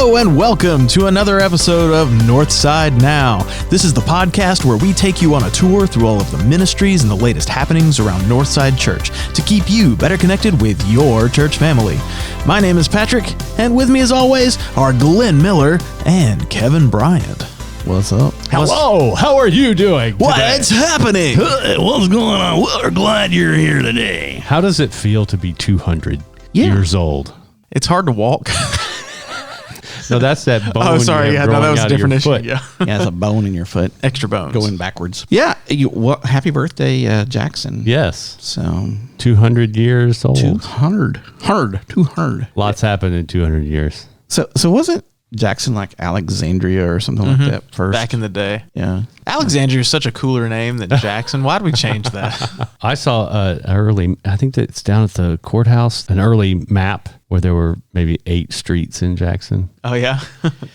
Hello and welcome to another episode of Northside Now. This is the podcast where we take you on a tour through all of the ministries and the latest happenings around Northside Church to keep you better connected with your church family. My name is Patrick, and with me as always are Glenn Miller and Kevin Bryant. What's up? Hello, how are you doing today? What's happening? What's going on? We're glad you're here today. How does it feel to be 200 years old? It's hard to walk. No, that's that bone. Oh, sorry. Yeah, no, that was a different issue. Yeah. Yeah, it's a bone in your foot. Extra bones. Going backwards. Yeah. Happy birthday, Jackson. Yes. So 200 years old. 200. Lots happened in 200 years. So wasn't Jackson like Alexandria or something like that first? Back in the day. Yeah. Alexandria is such a cooler name than Jackson. Why did we change that? I saw I think that's down at the courthouse, an early map where there were maybe 8 streets in Jackson. Oh, yeah?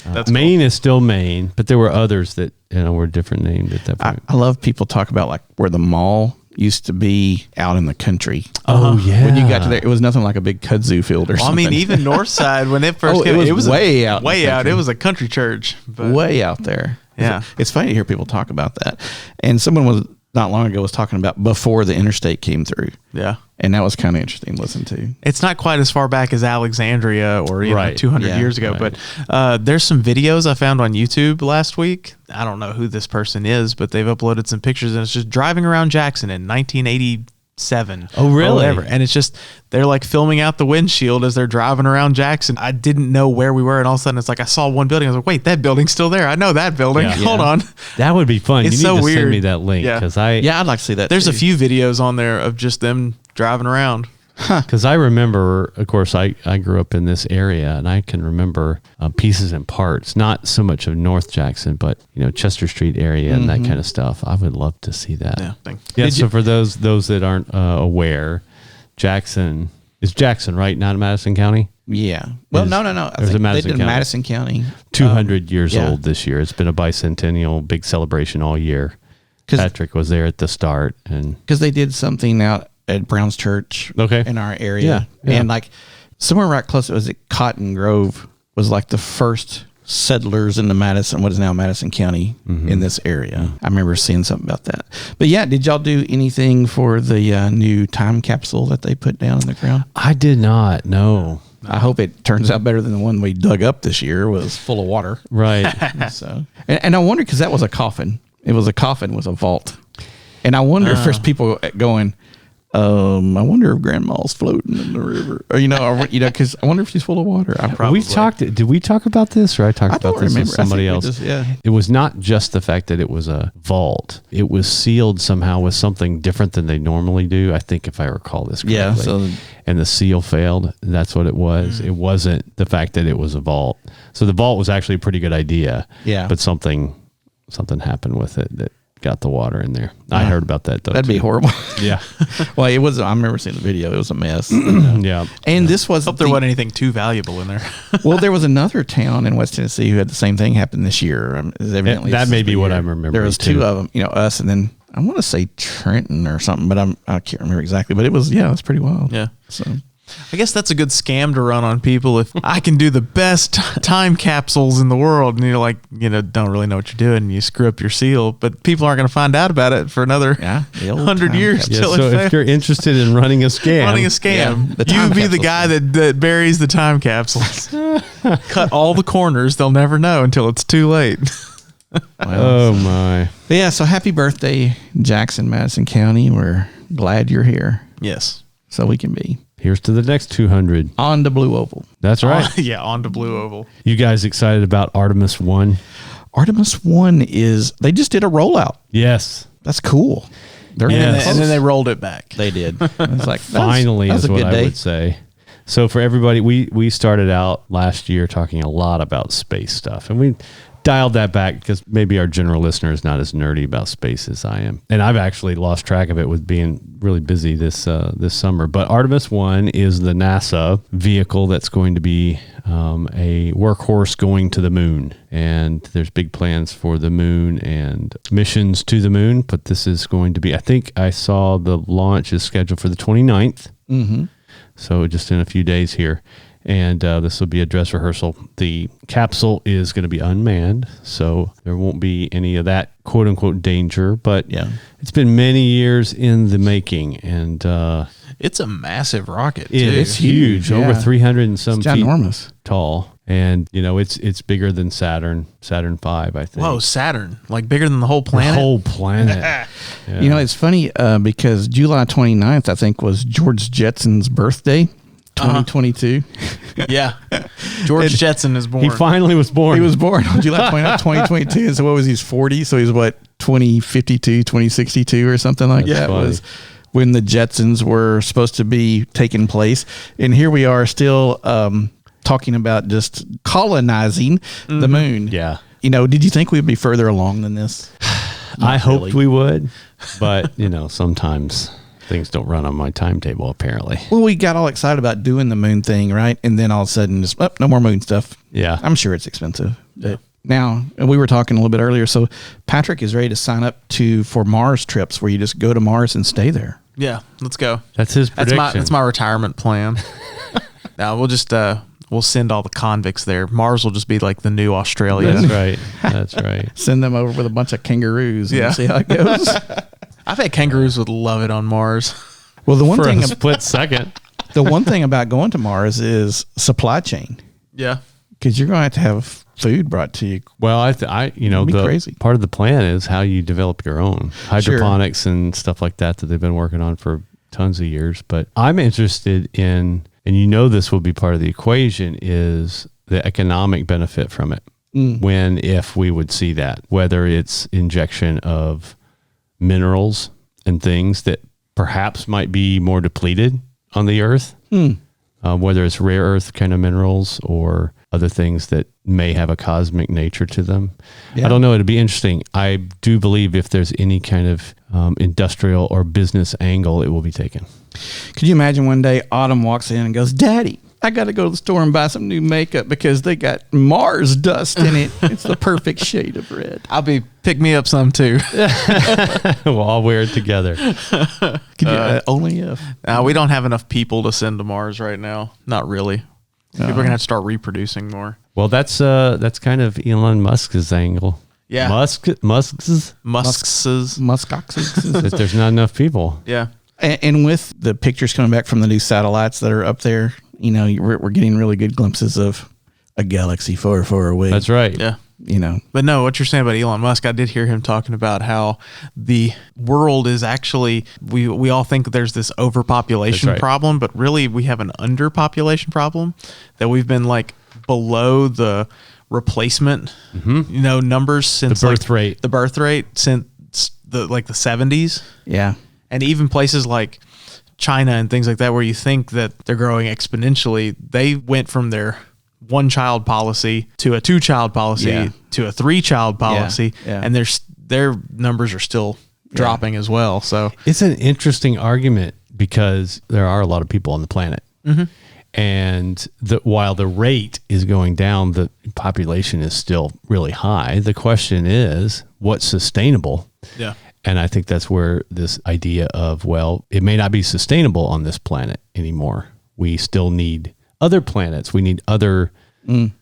That's Maine cool. is still Maine, but there were others that were different named at that point. I love people talk about like where the mall used to be out in the country. Oh, yeah. When you got to there, it was nothing like a big kudzu field or something. I mean, even Northside, when it first came, it was way out. Way out. It was a country church. But way out there. Yeah. It's funny to hear people talk about that. And someone was not long ago was talking about before the interstate came through. Yeah. And that was kind of interesting to listen to. It's not quite as far back as Alexandria or 200 years ago, right. but there's some videos I found on YouTube last week. I don't know who this person is, but they've uploaded some pictures, and it's just driving around Jackson in 1987. Oh, really? Or whatever. And it's just, they're like filming out the windshield as they're driving around Jackson. I didn't know where we were, and all of a sudden it's like I saw one building. I was like, wait, that building's still there. I know that building. Yeah. Hold on. That would be fun. It's you need so to weird. send me that link because I'd like to see that. There's too. a few videos on there of just them driving around. Because I remember, of course, I grew up in this area, and I can remember pieces and parts, not so much of North Jackson, but Chester Street area and that kind of stuff. I would love to see that. Yeah. Thanks. Yeah. So for those that aren't aware, Jackson is Jackson, right? Not in Madison County. Yeah. Well, no. I there's think a Madison they did County. Madison County. 200 years old this year. It's been a bicentennial, big celebration all year. Patrick was there at the start, and because they did something out at Brown's Church, in our area, and like somewhere right close, it was at Cotton Grove, was like the first settlers in the Madison, what is now Madison County, in this area. I remember seeing something about that. But yeah, did y'all do anything for the new time capsule that they put down in the ground? I did not. No. I hope it turns out better than the one we dug up this year. It was full of water. Right. So, and I wonder, because that was a coffin. It was a coffin with a vault. And I wonder if there's people going, I wonder if Grandma's floating in the river, or because I wonder if she's full of water. Did we talk about this, or I talked about this with somebody else? It was not just the fact that it was a vault; it was sealed somehow with something different than they normally do. I think, if I recall this correctly. Yeah. So, and the seal failed. And that's what it was. It wasn't the fact that it was a vault. So the vault was actually a pretty good idea. Yeah. But something happened with it that got the water in there. I heard about that though. That'd be horrible. Yeah. Well, it was. I remember seeing the video. It was a mess. Yeah. And this was. Hope there wasn't anything too valuable in there. Well, there was another town in West Tennessee who had the same thing happen this year. Evidently, that may be what I'm remembering. There was two of them. Us, and then I want to say Trenton or something, but I can't remember exactly. But it was pretty wild. Yeah. So. I guess that's a good scam to run on people. If I can do the best time capsules in the world, and you're like, don't really know what you're doing, and you screw up your seal, but people aren't going to find out about it for another 100 years till so it fails. If you're interested in running a scam, you be the guy that buries the time capsules. Cut all the corners; they'll never know until it's too late. Oh my! But yeah, so happy birthday, Jackson, Madison County. We're glad you're here. Yes, so we can be. Here's to the next 200. On the Blue Oval. That's right. On to Blue Oval. You guys excited about Artemis 1? Artemis 1 they just did a rollout. Yes. That's cool. And then they rolled it back. They did. It's like, finally that was is a what good I day. would say. So for everybody, we started out last year talking a lot about space stuff, and we dialed that back because maybe our general listener is not as nerdy about space as I am. And I've actually lost track of it with being really busy this summer. But Artemis 1 is the NASA vehicle that's going to be a workhorse going to the moon. And there's big plans for the moon and missions to the moon. But this is going to be, I think I saw the launch is scheduled for the 29th. Mm-hmm. So just in a few days here. And this will be a dress rehearsal. The capsule is going to be unmanned, so there won't be any of that quote unquote danger. But it's been many years in the making, and it's a massive rocket. It's huge, over 300 and some feet ginormous. Tall. And it's bigger than Saturn V, I think. Whoa, Saturn, like bigger than the whole planet. The whole planet. Yeah. It's funny because July 29th, I think, was George Jetson's birthday. 2022. Yeah. George Jetson is born. He finally was born. He was born on July 29th, 2022. And so what was he's 40? So he's 2052, 2062 or something like that. Funny. Was when the Jetsons were supposed to be taking place. And here we are still talking about just colonizing the moon. Yeah. Did you think we'd be further along than this? I hoped we would, but sometimes things don't run on my timetable, apparently. Well, we got all excited about doing the moon thing, right? And then all of a sudden, just no more moon stuff. Yeah. I'm sure it's expensive. But now, and we were talking a little bit earlier, so Patrick is ready to sign up for Mars trips where you just go to Mars and stay there. Yeah, let's go. That's his prediction. That's my retirement plan. Now we'll just we'll send all the convicts there. Mars will just be like the new Australia. That's right. That's right. Send them over with a bunch of kangaroos and see how it goes. I bet kangaroos would love it on Mars. Well, the one For thing a split second. The one thing about going to Mars is supply chain. Yeah. Because you're going to have food brought to you. Well, crazy. Part of the plan is how you develop your own hydroponics and stuff like that they've been working on for tons of years. But I'm interested in, and this will be part of the equation, is the economic benefit from it. If we would see that, whether it's injection of minerals and things that perhaps might be more depleted on the earth, whether it's rare earth kind of minerals or other things that may have a cosmic nature to them. Yeah. I don't know. It'd be interesting. I do believe if there's any kind of industrial or business angle, it will be taken. Could you imagine one day Autumn walks in and goes, "Daddy, I got to go to the store and buy some new makeup because they got Mars dust in it. It's the perfect shade of red." Pick me up some too. We'll all wear it together. Only if. We don't have enough people to send to Mars right now. Not really. People are gonna have to start reproducing more. Well, that's kind of Elon Musk's angle. Yeah, Musk's. That there's not enough people. Yeah, and with the pictures coming back from the new satellites that are up there, we're getting really good glimpses of a galaxy far, far away. That's right. Yeah. But no, what you're saying about Elon Musk, I did hear him talking about how the world is actually, we all think there's this overpopulation problem, but really we have an underpopulation problem, that we've been like below the replacement, numbers since the birth rate since the 70s. Yeah. And even places like China and things like that, where you think that they're growing exponentially, they went from their one-child policy to a two-child policy to a three-child policy, and their numbers are still dropping as well. So it's an interesting argument because there are a lot of people on the planet, and while the rate is going down, the population is still really high. The question is, what's sustainable? Yeah. And I think that's where this idea of, it may not be sustainable on this planet anymore. We still need other planets. We need other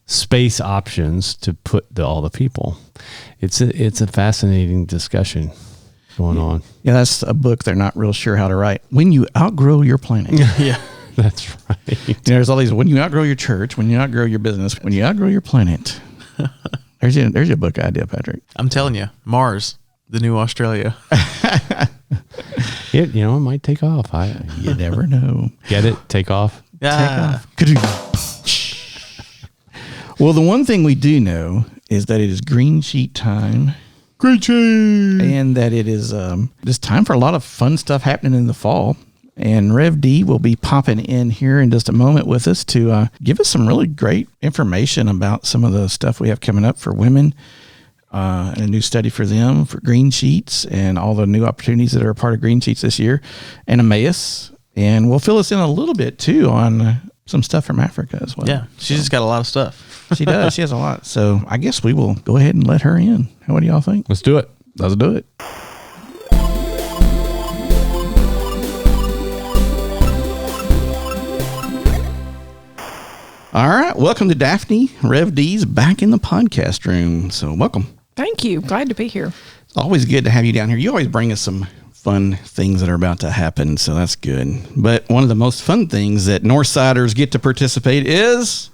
space options to put all the people. It's a fascinating discussion going on. Yeah, that's a book they're not real sure how to write. When you outgrow your planet. Yeah, that's right. There's all these, when you outgrow your church, when you outgrow your business, when you outgrow your planet. There's your book idea, Patrick. I'm telling you, Mars, the new Australia. It might take off. You never know. Get it? Take off? Yeah. Take off. Well, the one thing we do know is that it is green sheet time. Green sheet! And that it is just time for a lot of fun stuff happening in the fall. And Rev D will be popping in here in just a moment with us to give us some really great information about some of the stuff we have coming up for women, and a new study for them, for Green Sheets, and all the new opportunities that are a part of Green Sheets this year, and Emmaus. And we'll fill us in a little bit, too, on some stuff from Africa as well. Yeah, she's just got a lot of stuff. She does. She has a lot. So I guess we will go ahead and let her in. What do y'all think? Let's do it. Let's do it. All right. Welcome to Daphne. Rev D's back in the podcast room. So welcome. Thank you. Glad to be here. It's always good to have you down here. You always bring us some fun things that are about to happen, so that's good. But one of the most fun things that Northsiders get to participate is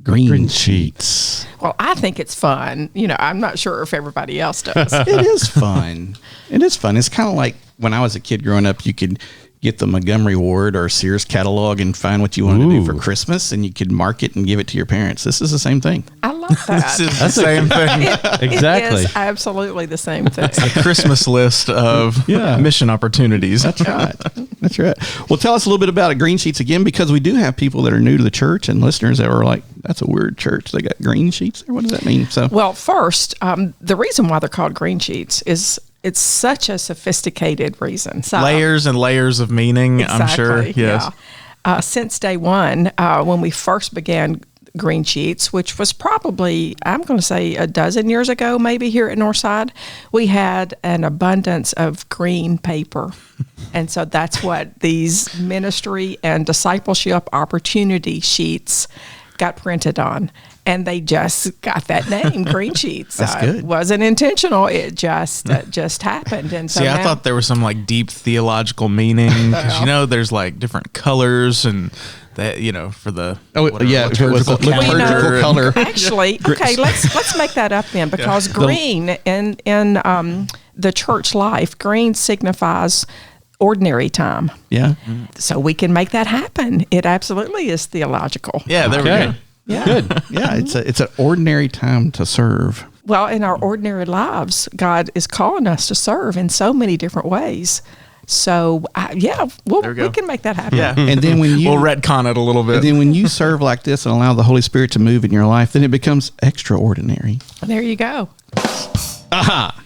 green sheets. Well, I think it's fun. I'm not sure if everybody else does. It is fun. It is fun. It's kind of like when I was a kid growing up, you could get the Montgomery Ward or Sears catalog and find what you wanted to do for Christmas, and you could mark it and give it to your parents. This is the same thing. I love that. This is the same thing. Exactly. It is absolutely the same thing. The Christmas list of mission opportunities. That's right. That's right. Well, tell us a little bit about green sheets again, because we do have people that are new to the church and listeners that are like, that's a weird church. They got green sheets there. What does that mean? So, well, first, the reason why they're called green sheets is it's such a sophisticated reason. So, layers and layers of meaning, exactly, I'm sure. Yes. Yeah. Since day one, when we first began green sheets, which was probably, I'm going to say a dozen years ago, maybe here at Northside, we had an abundance of green paper. And so that's what these ministry and discipleship opportunity sheets got printed on. And they just got that name, green sheets. That's good. It wasn't intentional. It just happened. And so See, I thought there was some like deep theological meaning because there's like different colors and that for the liturgical color. Actually, okay, let's make that up then, because green in the church life, green signifies ordinary time. Yeah. So we can make that happen. It absolutely is theological. Yeah, there we go. Yeah. Good. Yeah, it's an ordinary time to serve. Well, in our ordinary lives, God is calling us to serve in so many different ways. So, we can make that happen. Yeah. And then when you we'll retcon it a little bit. And then when you serve like this and allow the Holy Spirit to move in your life, then it becomes extraordinary. There you go. Aha.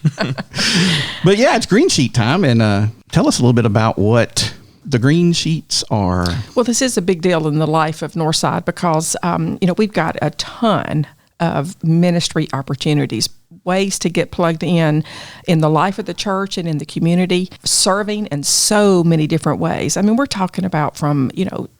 But yeah, it's green sheet time, and tell us a little bit about what the green sheets are. Well, this is a big deal in the life of Northside because, we've got a ton of ministry opportunities, ways to get plugged in the life of the church and in the community, serving in so many different ways. I mean, we're talking about from,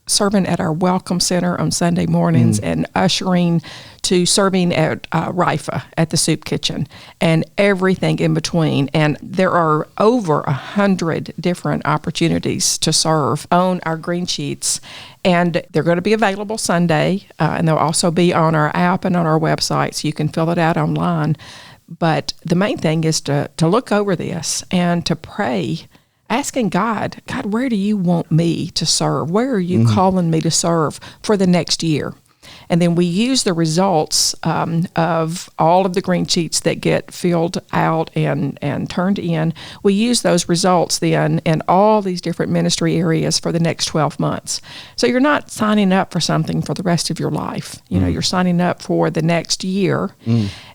serving at our Welcome Center on Sunday mornings and ushering to serving at Rifa at the soup kitchen and everything in between. And there are over 100 different opportunities to serve on our green sheets. And they're going to be available Sunday, and they'll also be on our app and on our website, so you can fill it out online. But the main thing is to look over this and to pray, asking God, where do you want me to serve? Where are you calling me to serve for the next year? And then we use the results of all of the green sheets that get filled out and turned in. We use those results then in all these different ministry areas for the next 12 months. So you're not signing up for something for the rest of your life. You're signing up for the next year.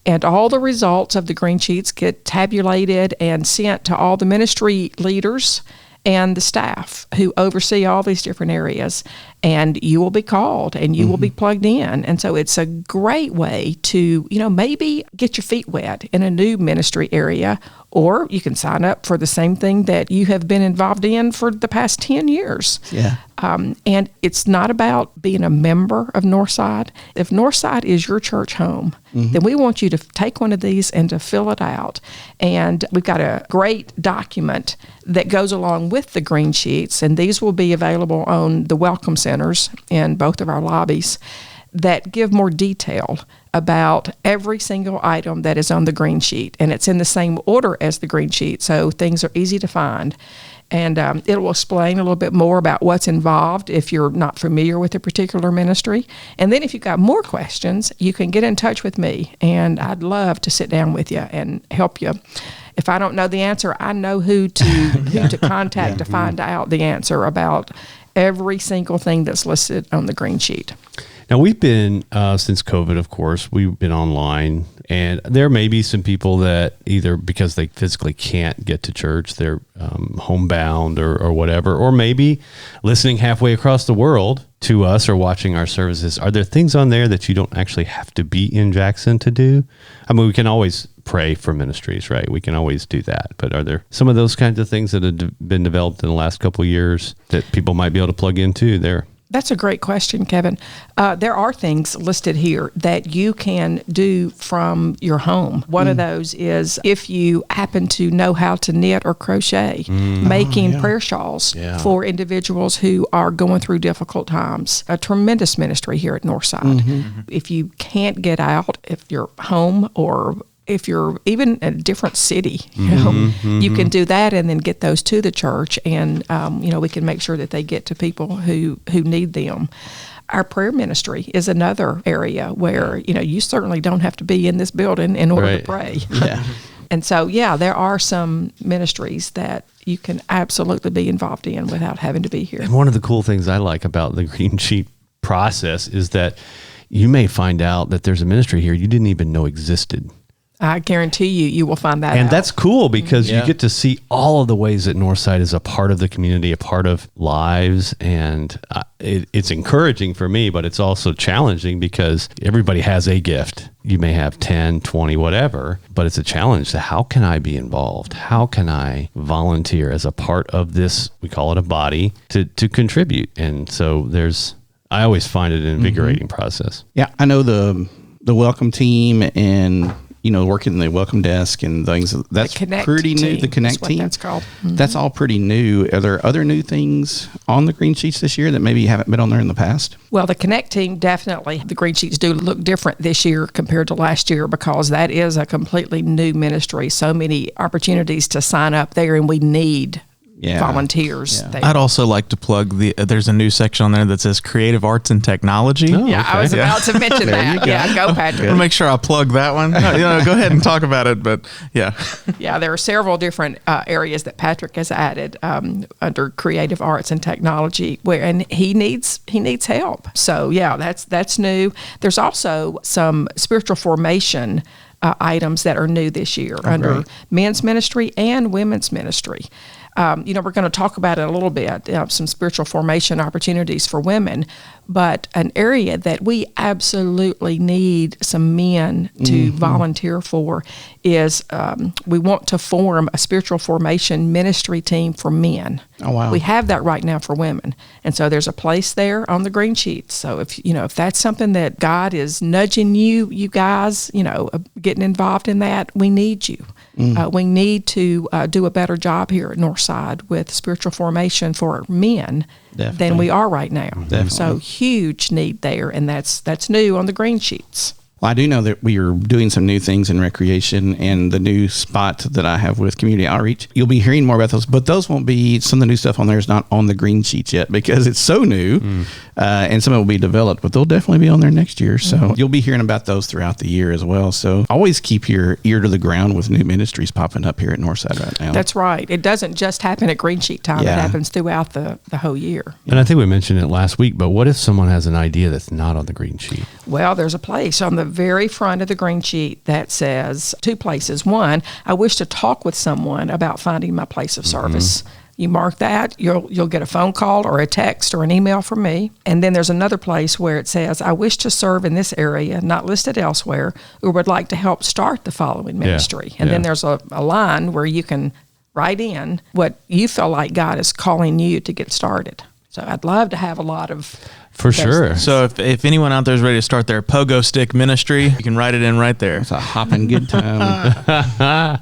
And all the results of the green sheets get tabulated and sent to all the ministry leaders and the staff who oversee all these different areas, and you will be called and you will be plugged in. And so it's a great way to, maybe get your feet wet in a new ministry area, or you can sign up for the same thing that you have been involved in for the past 10 years. Yeah. And it's not about being a member of Northside. If Northside is your church home, then we want you to take one of these and to fill it out. And we've got a great document that goes along with the green sheets, and these will be available on the Welcome Centers in both of our lobbies that give more detail about every single item that is on the green sheet. And it's in the same order as the green sheet, so things are easy to find. And it will explain a little bit more about what's involved if you're not familiar with a particular ministry. And then if you've got more questions, you can get in touch with me, and I'd love to sit down with you and help you. If I don't know the answer, I know who to contact to find out the answer about every single thing that's listed on the green sheet. Now, we've been, since COVID, of course, we've been online, and there may be some people that either because they physically can't get to church, they're homebound or whatever, or maybe listening halfway across the world to us or watching our services. Are there things on there that you don't actually have to be in Jackson to do? I mean, we can always pray for ministries, right? We can always do that. But are there some of those kinds of things that have been developed in the last couple of years that people might be able to plug into there? That's a great question, Kevin. There are things listed here that you can do from your home. One of those is if you happen to know how to knit or crochet, making prayer shawls for individuals who are going through difficult times. A tremendous ministry here at Northside. If you can't get out, if you're home or if you're even in a different city, you can do that and then get those to the church, and we can make sure that they get to people who need them. Our prayer ministry is another area where you certainly don't have to be in this building in order to pray. And so, there are some ministries that you can absolutely be involved in without having to be here. And one of the cool things I like about the Green Sheet process is that you may find out that there's a ministry here you didn't even know existed. I guarantee you will find that out. And that's cool because you get to see all of the ways that Northside is a part of the community, a part of lives. And it's encouraging for me, but it's also challenging because everybody has a gift. You may have 10, 20, whatever, but it's a challenge to how can I be involved? How can I volunteer as a part of this, we call it a body, to contribute? And so I always find it an invigorating process. Yeah, I know the welcome team and working the welcome desk and things. That's pretty new. The Connect team. That's called. That's all pretty new. Are there other new things on the Green Sheets this year that maybe haven't been on there in the past? Well, the Connect team, definitely. The Green Sheets do look different this year compared to last year because that is a completely new ministry. So many opportunities to sign up there, and we need volunteers. Yeah. I'd also like to plug there's a new section on there that says Creative Arts and Technology. Oh, yeah, okay. I was about to mention that. Yeah, go Patrick. I'm going to make sure I plug that one. Go ahead and talk about it, but yeah. Yeah, there are several different areas that Patrick has added under Creative Arts and Technology and he needs help. So that's new. There's also some spiritual formation items that are new this year under men's ministry and women's ministry. We're going to talk about it a little bit, some spiritual formation opportunities for women, but an area that we absolutely need some men to volunteer for is we want to form a spiritual formation ministry team for men. Oh, wow. We have that right now for women. And so there's a place there on the Green Sheets. So if that's something that God is nudging you guys, getting involved in that, we need you. We need to do a better job here at Northside with spiritual formation for men than we are right now. Definitely. So huge need there, and that's new on the Green Sheets. Well, I do know that we are doing some new things in recreation and the new spot that I have with community outreach. You'll be hearing more about those, but those won't be, some of the new stuff on there is not on the Green Sheets yet because it's so new and some of it will be developed, but they'll definitely be on there next year. So you'll be hearing about those throughout the year as well. So always keep your ear to the ground with new ministries popping up here at Northside right now. That's right. It doesn't just happen at Green Sheet time. It happens throughout the whole year. And I think we mentioned it last week, but what if someone has an idea that's not on the Green Sheet? Well, there's a place on the very front of the Green Sheet that says two places. One, I wish to talk with someone about finding my place of service. You mark that, you'll get a phone call or a text or an email from me. And then there's another place where it says, I wish to serve in this area, not listed elsewhere, or would like to help start the following ministry. And then there's a line where you can write in what you feel like God is calling you to get started. So I'd love to have a lot of... For sure. So if anyone out there is ready to start their pogo stick ministry, you can write it in right there. It's a hopping good time.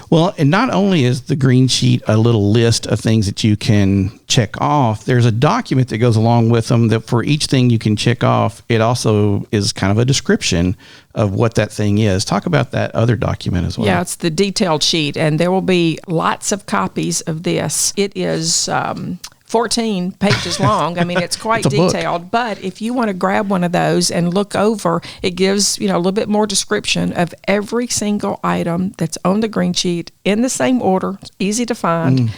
Well, and not only is the Green Sheet a little list of things that you can check off, there's a document that goes along with them that for each thing you can check off, it also is kind of a description of what that thing is. Talk about that other document as well. Yeah, it's the detailed sheet, and there will be lots of copies of this. It is 14 pages long. I mean, it's quite detailed, but if you want to grab one of those and look over, it gives, a little bit more description of every single item that's on the Green Sheet in the same order, easy to find.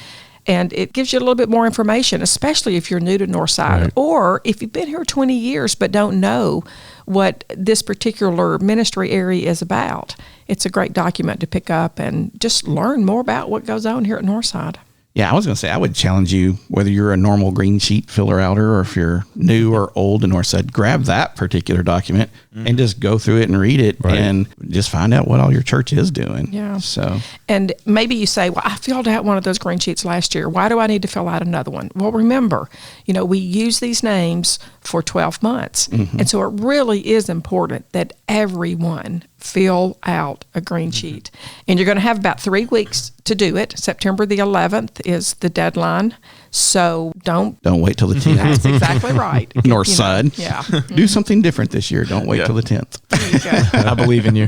And it gives you a little bit more information, especially if you're new to Northside or if you've been here 20 years but don't know what this particular ministry area is about. It's a great document to pick up and just learn more about what goes on here at Northside. Yeah, I was going to say, I would challenge you, whether you're a normal green sheet filler outer or if you're new or old in Northside, grab that particular document and just go through it and read it and just find out what all your church is doing. Yeah. So, and maybe you say, well, I filled out one of those green sheets last year. Why do I need to fill out another one? Well, remember, we use these names for 12 months. And so it really is important that everyone fill out a green sheet. And you're going to have about 3 weeks to do it. September the 11th is the deadline. So don't wait till the 10th. That's exactly right. Northside. Yeah. Do something different this year. Don't wait till the 10th. There you go. I believe in you.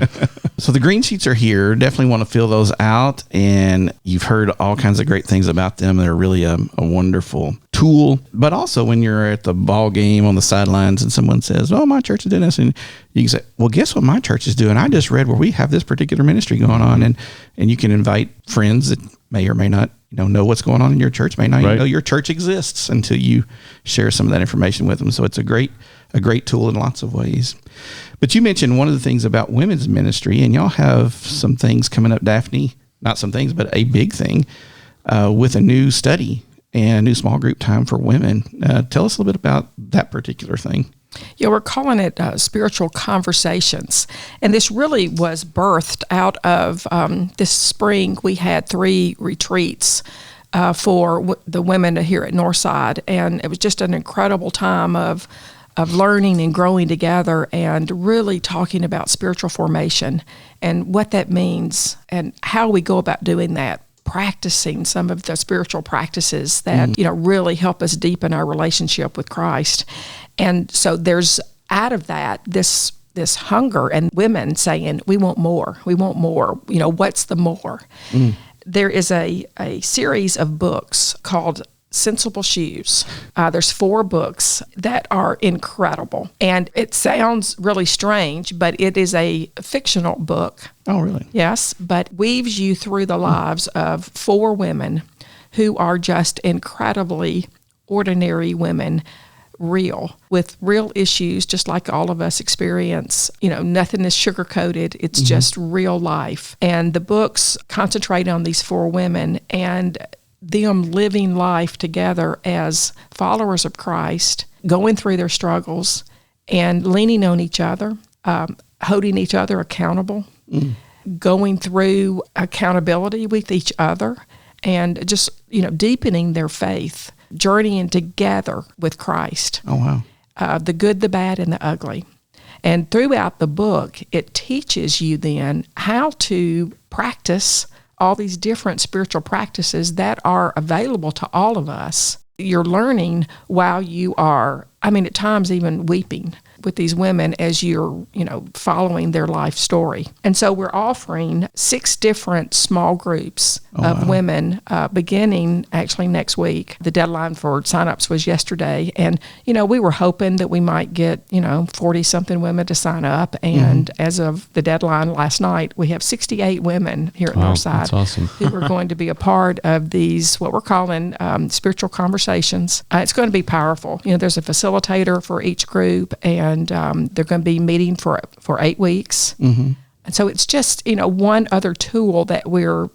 So the green sheets are here. Definitely want to fill those out. And you've heard all kinds of great things about them. They're really a wonderful tool. But also when you're at the ball game on the sidelines and someone says, oh, my church is doing this. And you can say, well, guess what my church is doing? I just read where we have this particular ministry going on. And you can invite friends that may or may not know what's going on in your church, may not even know your church exists until you share some of that information with them. So it's a great tool in lots of ways. But you mentioned one of the things about women's ministry, and y'all have some things coming up, Daphne, not some things, but a big thing with a new study and a new small group time for women. Tell us a little bit about that particular thing. Yeah, we're calling it Spiritual Conversations. And this really was birthed out of this spring. We had 3 retreats for the women here at Northside. And it was just an incredible time of learning and growing together and really talking about spiritual formation and what that means and how we go about doing that. Practicing some of the spiritual practices that really help us deepen our relationship with Christ. And so there's out of that this hunger and women saying, we want more, what's the more? There is a series of books called Sensible Shoes. There's 4 books that are incredible. And it sounds really strange, but it is a fictional book. Oh, really? Yes, but weaves you through the lives of 4 women who are just incredibly ordinary women, with real issues, just like all of us experience. Nothing is sugar-coated. It's just real life. And the books concentrate on these 4 women and them living life together as followers of Christ, going through their struggles and leaning on each other, holding each other accountable, going through accountability with each other, and just, deepening their faith, journeying together with Christ. Oh, wow. The good, the bad, and the ugly. And throughout the book, it teaches you then how to practice all these different spiritual practices that are available to all of us. You're learning while you are, at times even weeping with these women as you're, following their life story. And so we're offering 6 different small groups of women beginning actually next week. The deadline for signups was yesterday. And, we were hoping that we might get, 40-something women to sign up. And as of the deadline last night, we have 68 women here at Northside that's awesome. who are going to be a part of these, what we're calling spiritual conversations. It's going to be powerful. There's a facilitator for each group, and they're going to be meeting for 8 weeks. And so it's just, one other tool that we're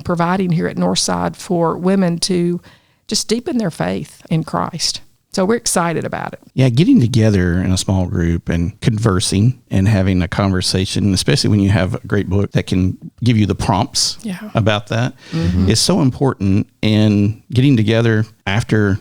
providing here at Northside for women to just deepen their faith in Christ. So we're excited about it. Yeah, getting together in a small group and conversing and having a conversation, especially when you have a great book that can give you the prompts about that, is so important. And getting together after,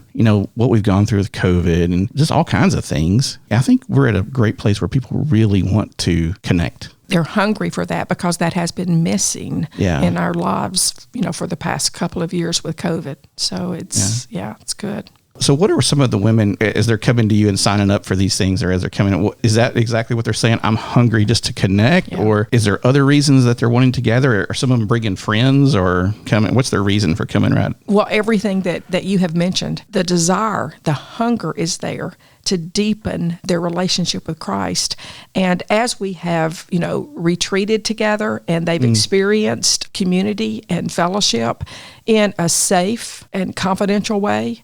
what we've gone through with COVID and just all kinds of things, I think we're at a great place where people really want to connect. They're hungry for that because that has been missing in our lives, for the past couple of years with COVID. So it's good. So what are some of the women, as they're coming to you and signing up for these things, or as they're coming, is that exactly what they're saying? I'm hungry just to connect? Yeah. Or is there other reasons that they're wanting to gather? Or some of them bringing friends or coming? What's their reason for coming around? Well, everything that you have mentioned, the desire, the hunger is there to deepen their relationship with Christ. And as we have, retreated together and they've experienced community and fellowship in a safe and confidential way,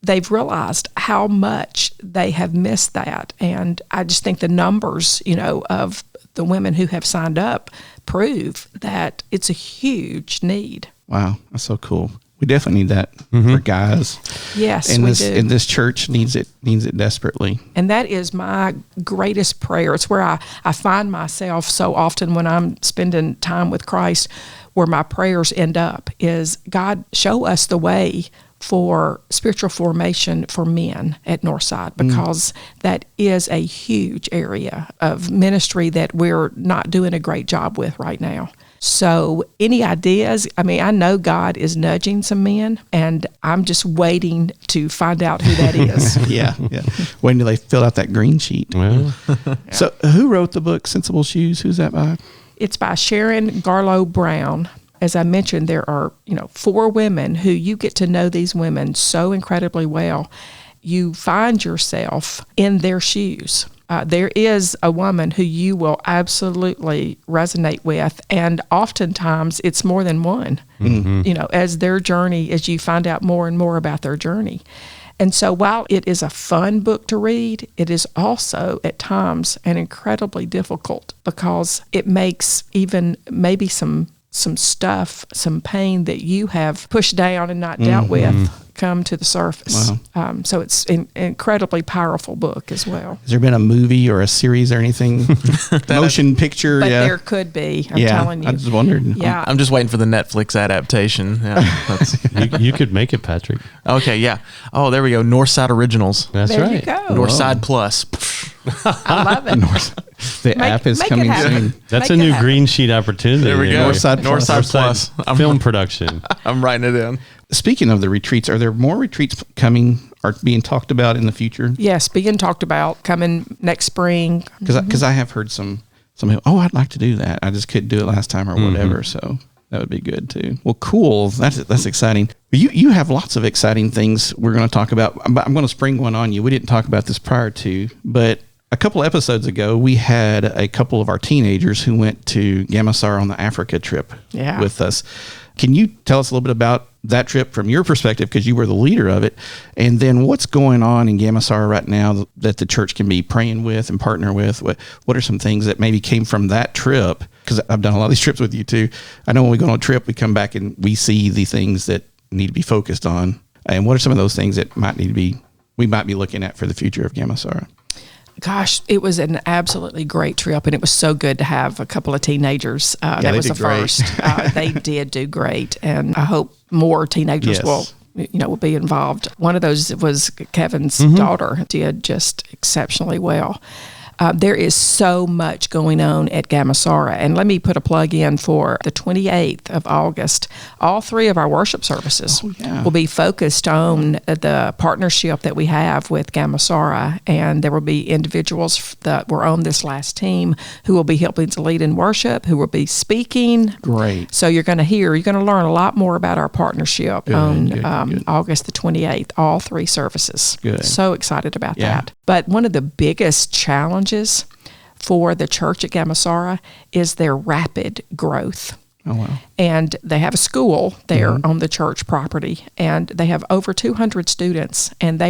they've realized how much they have missed that. And I just think the numbers, of the women who have signed up prove that it's a huge need. Wow, that's so cool. We definitely need that for guys. Yes, and we this do. and this church needs it desperately. And that is my greatest prayer. It's where I find myself so often when I'm spending time with Christ, where my prayers end up is, God, show us the way for spiritual formation for men at Northside, because that is a huge area of ministry that we're not doing a great job with right now. So any ideas? I mean, I know God is nudging some men, and I'm just waiting to find out who that is. Yeah. Waiting till they fill out that green sheet. Well, So who wrote the book Sensible Shoes? Who's that by? It's by Sharon Garlow Brown. As I mentioned, there are 4 women who you get to know these women so incredibly well. You find yourself in their shoes. There is a woman who you will absolutely resonate with, and oftentimes it's more than one, as their journey, as you find out more and more about their journey. And so while it is a fun book to read, it is also at times an incredibly difficult, because it makes even maybe some stuff, some pain that you have pushed down and not dealt with come to the surface. Wow. So it's an incredibly powerful book as well. Has there been a movie or a series or anything? Motion picture? But yeah. there could be, I'm telling you. I just wondered. Yeah. I'm just waiting for the Netflix adaptation. Yeah, you could make it, Patrick. okay, yeah. Oh, there we go. Northside Originals. That's There right. you go. Northside Plus. I love it. The app is make it coming happen. soon. That's Make a it new happen. green sheet opportunity. There we go. Northside Plus. Northside Plus. Film production. I'm writing it in. Speaking of the retreats, are there more retreats coming or being talked about in the future? Yes, being talked about coming next spring. Because I have heard some people, I'd like to do that. I just couldn't do it last time or whatever. So that would be good too. Well, cool. That's exciting. You have lots of exciting things we're going to talk about. I'm going to spring one on you. We didn't talk about this prior to, but a couple of episodes ago, we had a couple of our teenagers who went to Gamasara on the Africa trip with us. Can you tell us a little bit about that trip from your perspective, because you were the leader of it, and then what's going on in Gamasara right now that the church can be praying with and partner with? What are some things that maybe came from that trip? Because I've done a lot of these trips with you too. I know when we go on a trip, we come back and we see the things that need to be focused on. And what are some of those things that we might be looking at for the future of Gamasara? Gosh, it was an absolutely great trip, and it was so good to have a couple of teenagers. That was the first. They did do great, and I hope more teenagers will be involved. One of those was Kevin's daughter, did just exceptionally well. There is so much going on at Gamasara. And let me put a plug in for the 28th of August. All 3 of our worship services will be focused on the partnership that we have with Gamasara. And there will be individuals that were on this last team who will be helping to lead in worship, who will be speaking. Great. So you're going to learn a lot more about our partnership on August the 28th, all 3 services. Good. So excited about that. But one of the biggest challenges for the church at Gamasara is their rapid growth. Oh, wow. And they have a school there on the church property, and they have over 200 students. And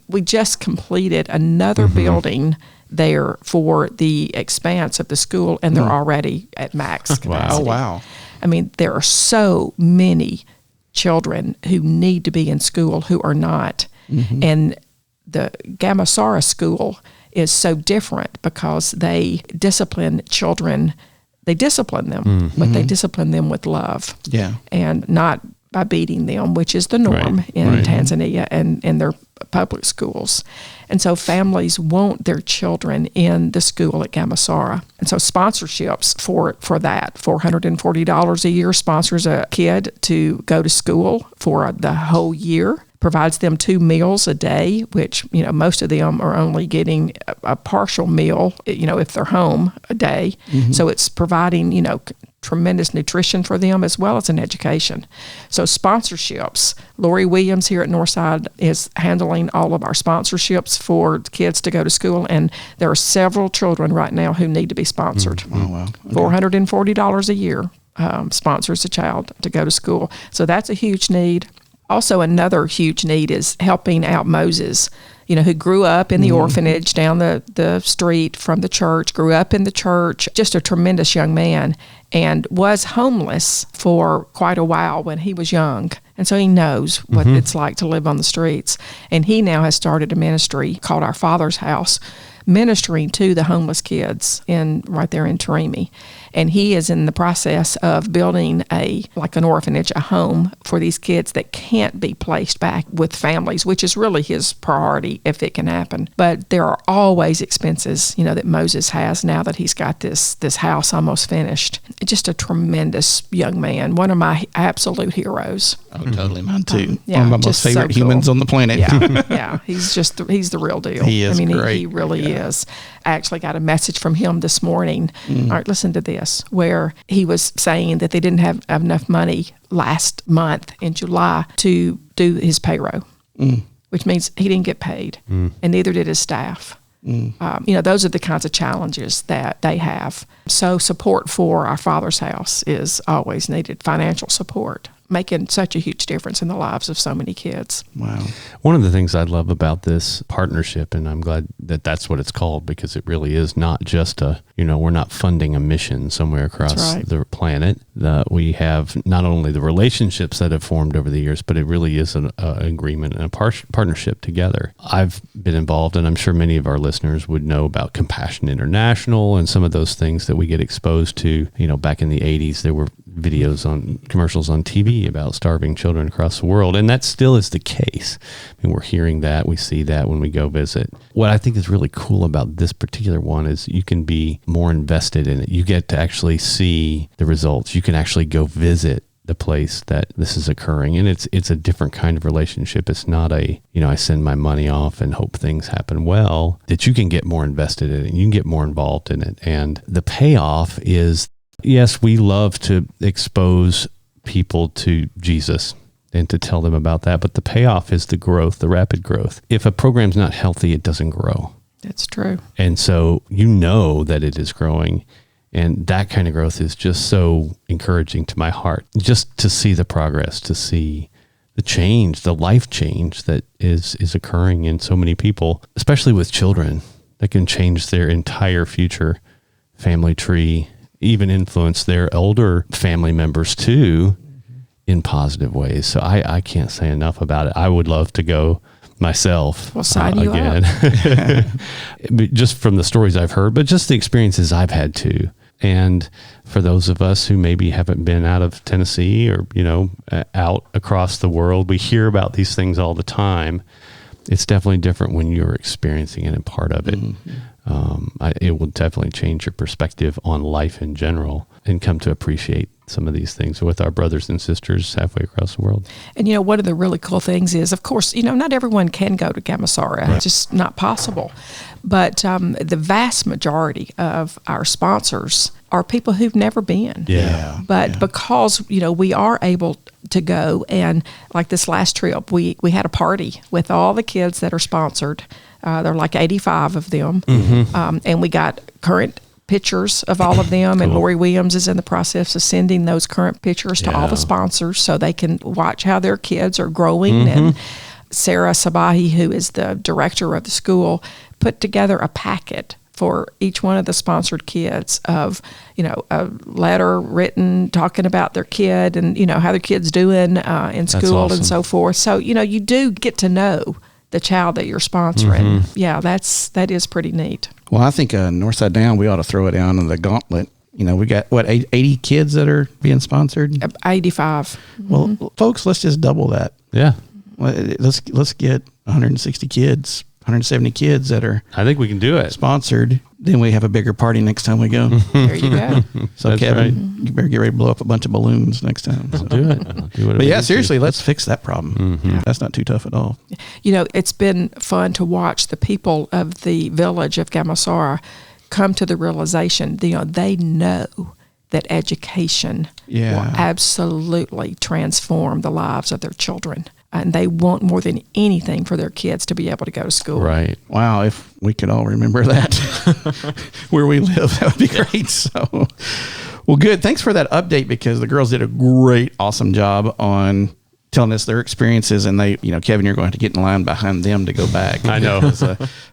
we just completed another building there for the expanse of the school, and they're already at max capacity. Oh, wow. I mean, there are so many children who need to be in school who are not. And the Gamasara school is so different because they discipline children. They discipline them, but they discipline them with love. Yeah. And not by beating them, which is the norm in Tanzania and in their public schools. And so families want their children in the school at Gamasara. And so sponsorships for that, $440 a year sponsors a kid to go to school for the whole year. Provides them 2 meals a day, which, most of them are only getting a partial meal, if they're home a day. So it's providing, tremendous nutrition for them as well as an education. So sponsorships, Lori Williams here at Northside is handling all of our sponsorships for kids to go to school. And there are several children right now who need to be sponsored. Oh, wow. Okay. $440 a year sponsors a child to go to school. So that's a huge need. Also, another huge need is helping out Moses, who grew up in the orphanage down the street from the church, grew up in the church, just a tremendous young man, and was homeless for quite a while when he was young. And so he knows what it's like to live on the streets. And he now has started a ministry called Our Father's House, ministering to the homeless kids right there in Tarimi. And he is in the process of building an orphanage, a home for these kids that can't be placed back with families, which is really his priority if it can happen. But there are always expenses, that Moses has now that he's got this house almost finished. Just a tremendous young man, one of my absolute heroes. Oh, totally, mine too. Yeah, one of my most favorite humans on the planet. Yeah, he's the real deal. He is great. He really is. I actually got a message from him this morning. All right, listen to this, where he was saying that they didn't have enough money last month in July to do his payroll, which means he didn't get paid, and neither did his staff. Those are the kinds of challenges that they have. So support for Our Father's House is always needed, financial support, making such a huge difference in the lives of so many kids. Wow. One of the things I love about this partnership, and I'm glad that that's what it's called, because it really is not just we're not funding a mission somewhere across the planet. We have not only the relationships that have formed over the years, but it really is an agreement and a partnership together. I've been involved, and I'm sure many of our listeners would know about Compassion International and some of those things that we get exposed to. Back in the 80s, there were commercials on TV about starving children across the world. And that still is the case. I mean, we're hearing that, we see that when we go visit. What I think is really cool about this particular one is you can be more invested in it. You get to actually see the results. You can actually go visit the place that this is occurring. And it's a different kind of relationship. It's not I send my money off and hope things happen well, that you can get more invested in it and you can get more involved in it. And the payoff is, yes, we love to expose people to Jesus and to tell them about that, but the payoff is the growth, the rapid growth. If a program's not healthy, it doesn't grow. That's true. And so that it is growing, and that kind of growth is just so encouraging to my heart. Just to see the progress, to see the change, the life change that is occurring in so many people, especially with children, that can change their entire future family tree, even influence their older family members too in positive ways. So I can't say enough about it. I would love to go myself again. Just from the stories I've heard, but just the experiences I've had too. And for those of us who maybe haven't been out of Tennessee or, out across the world, we hear about these things all the time. It's definitely different when you're experiencing it and part of it. It will definitely change your perspective on life in general and come to appreciate some of these things with our brothers and sisters halfway across the world. And, one of the really cool things is, of course, not everyone can go to Gamasara. Right. It's just not possible. But the vast majority of our sponsors are people who've never been. Yeah. But because, we are able to go, and like this last trip, we had a party with all the kids that are sponsored. There are like 85 of them. And we got current pictures of all of them. Cool. And Lori Williams is in the process of sending those current pictures to all the sponsors so they can watch how their kids are growing. And Sarah Sabahi, who is the director of the school, put together a packet for each one of the sponsored kids of, a letter written talking about their kid and, how their kid's doing in school and so forth. So, you do get to know the child that you're sponsoring. Yeah, that is pretty neat. Well, I think Northside Now, we ought to throw it down in the gauntlet. We got, 80 kids that are being sponsored? 85. Well, folks, let's just double that. Yeah. Let's get 160 kids, 170 kids that are I think we can do it. Sponsored. Then we have a bigger party next time we go. There you go. So That's Kevin, you better get ready to blow up a bunch of balloons next time. I'll do it. But yeah, seriously, let's fix that problem. That's not too tough at all. It's been fun to watch the people of the village of Gamasara come to the realization, they know that education will absolutely transform the lives of their children. And they want more than anything for their kids to be able to go to school. Right. Wow, if we could all remember that where we live, that would be great. So, well, good. Thanks for that update, because the girls did a great, awesome job on telling us their experiences, and they, Kevin, you're going to get in line behind them to go back. I know.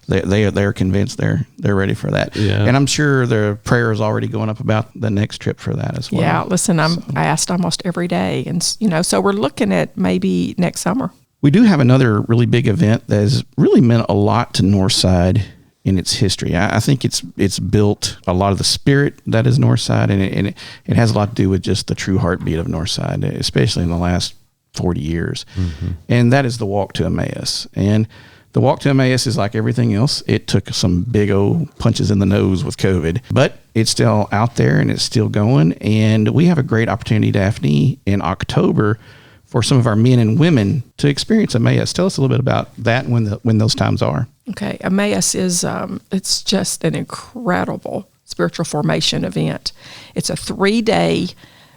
They're convinced they're ready for that. Yeah. And I'm sure the prayer is already going up about the next trip for that as well. Yeah, listen, I'm asked almost every day. And, so we're looking at maybe next summer. We do have another really big event that has really meant a lot to Northside in its history. I think it's built a lot of the spirit that is Northside, and it has a lot to do with just the true heartbeat of Northside, especially in the last 40 years. Mm-hmm. And that is the Walk to Emmaus. And the Walk to Emmaus is like everything else. It took some big old punches in the nose with COVID, but it's still out there and it's still going. And we have a great opportunity, Daphne, in October for some of our men and women to experience Emmaus. Tell us a little bit about that and when those times are. Okay, Emmaus is it's just an incredible spiritual formation event. It's a 3-day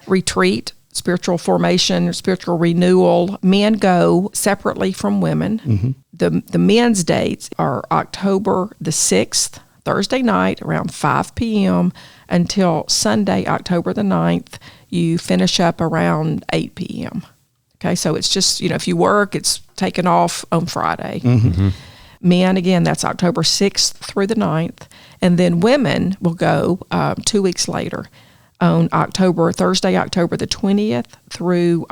retreat, spiritual formation, spiritual renewal. Men go separately from women. Mm-hmm. The men's dates are October the 6th, Thursday night around 5 p.m. until Sunday, October the 9th. You finish up around 8 p.m. Okay, so it's just, if you work, it's taken off on Friday. Mm-hmm. Men, again, that's October 6th through the 9th. And then women will go 2 weeks later on Thursday, October the 20th through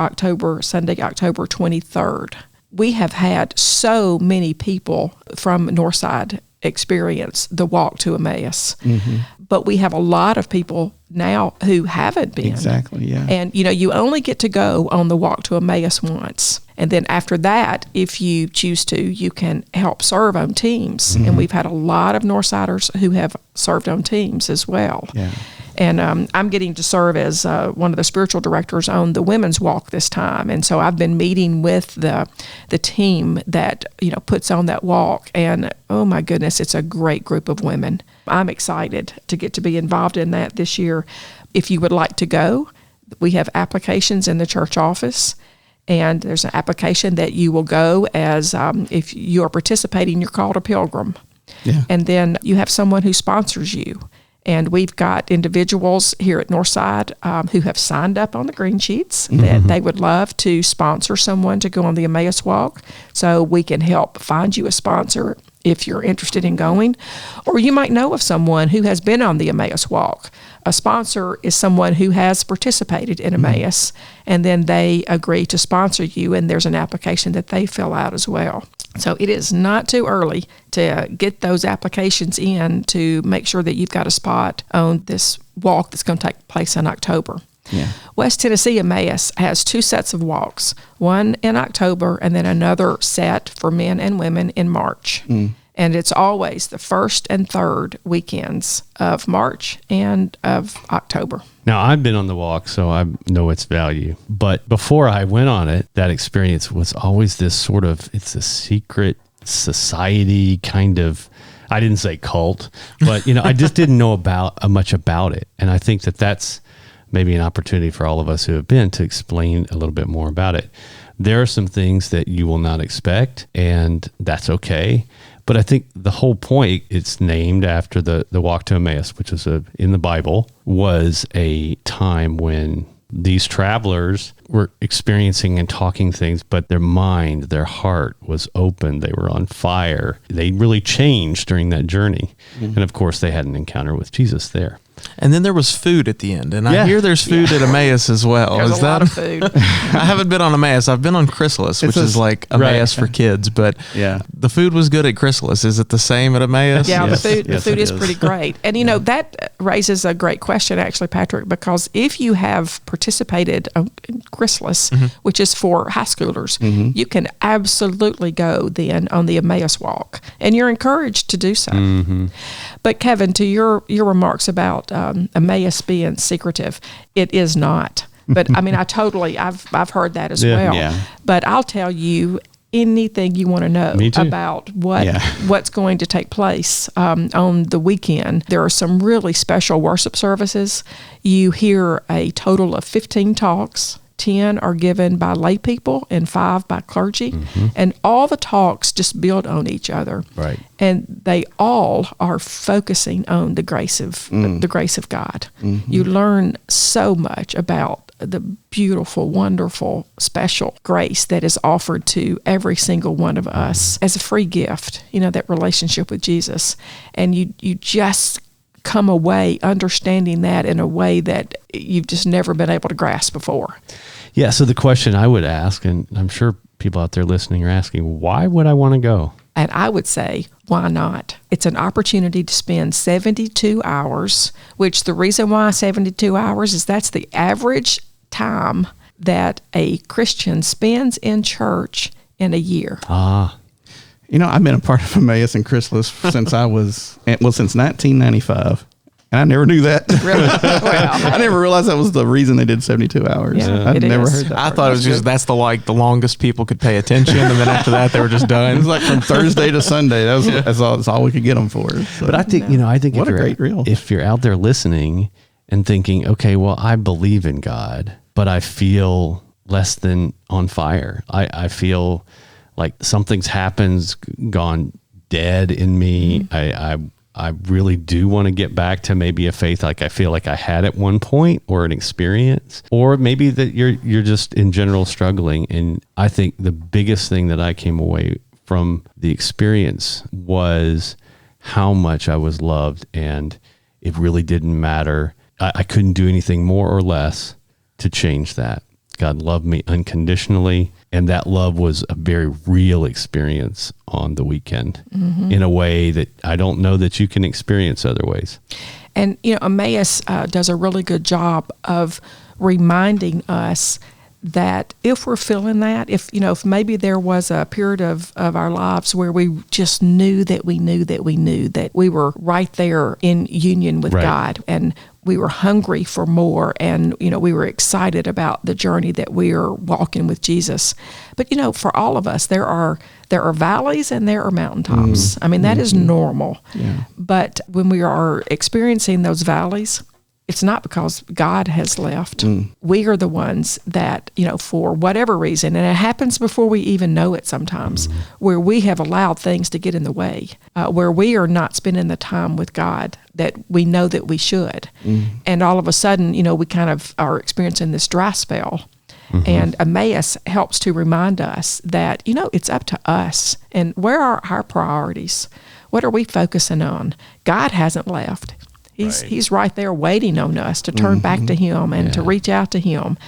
Sunday, October 23rd. We have had so many people from Northside experience the Walk to Emmaus. Mm-hmm. But we have a lot of people now who haven't been. Exactly, yeah. And, you only get to go on the Walk to Emmaus once. And then after that, if you choose to, you can help serve on teams. Mm-hmm. And we've had a lot of Northsiders who have served on teams as well. Yeah. And I'm getting to serve as one of the spiritual directors on the women's walk this time. And so I've been meeting with the team that, puts on that walk. And, oh, my goodness, it's a great group of women. I'm excited to get to be involved in that this year. If you would like to go, we have applications in the church office. And there's an application that you will go as if you are participating, you're called a pilgrim. Yeah. And then you have someone who sponsors you. And we've got individuals here at Northside who have signed up on the green sheets that they would love to sponsor someone to go on the Emmaus Walk. So we can help find you a sponsor if you're interested in going. Or you might know of someone who has been on the Emmaus Walk. A sponsor is someone who has participated in Emmaus, and then they agree to sponsor you, and there's an application that they fill out as well. So it is not too early to get those applications in to make sure that you've got a spot on this walk that's going to take place in October. Yeah. West Tennessee Emmaus has 2 sets of walks, one in October and then another set for men and women in March. And it's always the 1st and 3rd weekends of March and of October. Now, I've been on the walk, so I know its value. But before I went on it, that experience was always this sort of, it's a secret society kind of, I didn't say cult, but, I just didn't know much about it. And I think that's maybe an opportunity for all of us who have been to explain a little bit more about it. There are some things that you will not expect, and that's okay. But I think the whole point, it's named after the Walk to Emmaus, which is in the Bible, was a time when these travelers were experiencing and talking things, but their mind, their heart was open. They were on fire. They really changed during that journey. Mm-hmm. And of course, they had an encounter with Jesus there. And then there was food at the end. And I hear there's food at Emmaus as well. There's a lot of food. I haven't been on Emmaus. I've been on Chrysalis, which is like Emmaus for kids. But the food was good at Chrysalis. Is it the same at Emmaus? Yeah, the food is pretty great. And, that raises a great question, actually, Patrick, because if you have participated in Chrysalis, which is for high schoolers, you can absolutely go then on the Emmaus Walk. And you're encouraged to do so. Mm-hmm. But, Kevin, to your remarks about Emmaus being secretive, it is not. But I mean, I've heard that as well. Yeah. But I'll tell you anything you want to know about what's going to take place on the weekend. There are some really special worship services. You hear a total of 15 talks 10 are given by lay people and 5 by clergy. And all the talks just build on each other. Right. And they all are focusing on the grace of God. You learn so much about the beautiful, wonderful, special grace that is offered to every single one of us as a free gift, that relationship with Jesus. And you just come away understanding that in a way that you've just never been able to grasp before. Yeah, so the question I would ask, and I'm sure people out there listening are asking, why would I want to go? And I would say, why not? It's an opportunity to spend 72 hours, which the reason why 72 hours is that's the average time that a Christian spends in church in a year. I've been a part of Emmaus and Chrysalis since since 1995. And I never knew that. Really? Well, I never realized that was the reason they did 72 hours. Yeah, I'd never heard that. I thought it was just that's the longest people could pay attention, and then after that they were just done. It was like from Thursday to Sunday. That's all we could get them for. So. But I think What a great reel. If you're out there listening and thinking, okay, well, I believe in God, but I feel less than on fire. I feel like something's gone dead in me. I really do want to get back to maybe a faith like I feel like I had at one point, or an experience, or maybe that you're just in general struggling. And I think the biggest thing that I came away from the experience was how much I was loved, and it really didn't matter. I couldn't do anything more or less to change that. God loved me unconditionally, and that love was a very real experience on the weekend in a way that I don't know that you can experience other ways. And, Emmaus does a really good job of reminding us that if we're feeling that, if maybe there was a period of our lives where we just knew that we were right there in union with God, and we were hungry for more, and we were excited about the journey that we are walking with Jesus. But for all of us, there are valleys and there are mountaintops. I mean, that is normal. Yeah. But when we are experiencing those valleys, it's not because God has left. We are the ones that, for whatever reason, and it happens before we even know it sometimes, where we have allowed things to get in the way, where we are not spending the time with God that we know that we should. And all of a sudden, we kind of are experiencing this dry spell. And Emmaus helps to remind us that, it's up to us. And where are our priorities? What are we focusing on? God hasn't left. He's right there waiting on us to turn back to Him and to reach out to Him.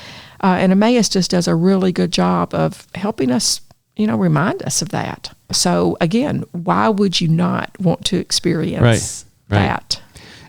And Emmaus just does a really good job of helping us, remind us of that. So again, why would you not want to experience that?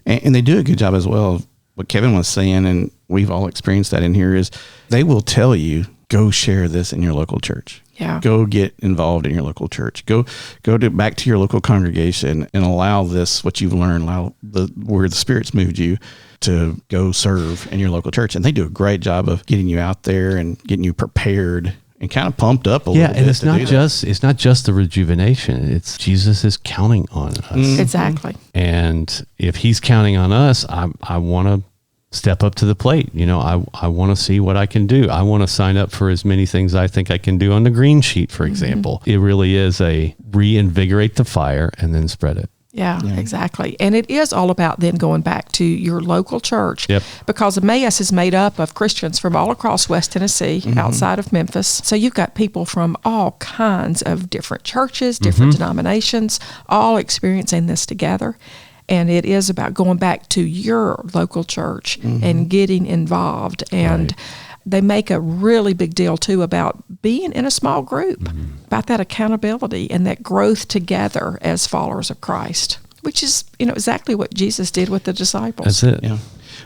And they do a good job as well. What Kevin was saying, and we've all experienced that in here, is they will tell you, go share this in your local church. Yeah. Go get involved in your local church. Go back to your local congregation and allow this, what you've learned, where the Spirit's moved you, to go serve in your local church. And they do a great job of getting you out there and getting you prepared and kind of pumped up a little bit. Yeah, and it's not just the rejuvenation. It's Jesus is counting on us. Exactly. And if He's counting on us, I want to step up to the plate. I want to see what I can do. I want to sign up for as many things I think I can do on the green sheet, for example. It really is a reinvigorate the fire and then spread it. Yeah, exactly. And it is all about then going back to your local church, because Emmaus is made up of Christians from all across West Tennessee, outside of Memphis. So you've got people from all kinds of different churches, different denominations, all experiencing this together. And it is about going back to your local church and getting involved. And they make a really big deal, too, about being in a small group, about that accountability and that growth together as followers of Christ, which is, exactly what Jesus did with the disciples. That's it. Yeah.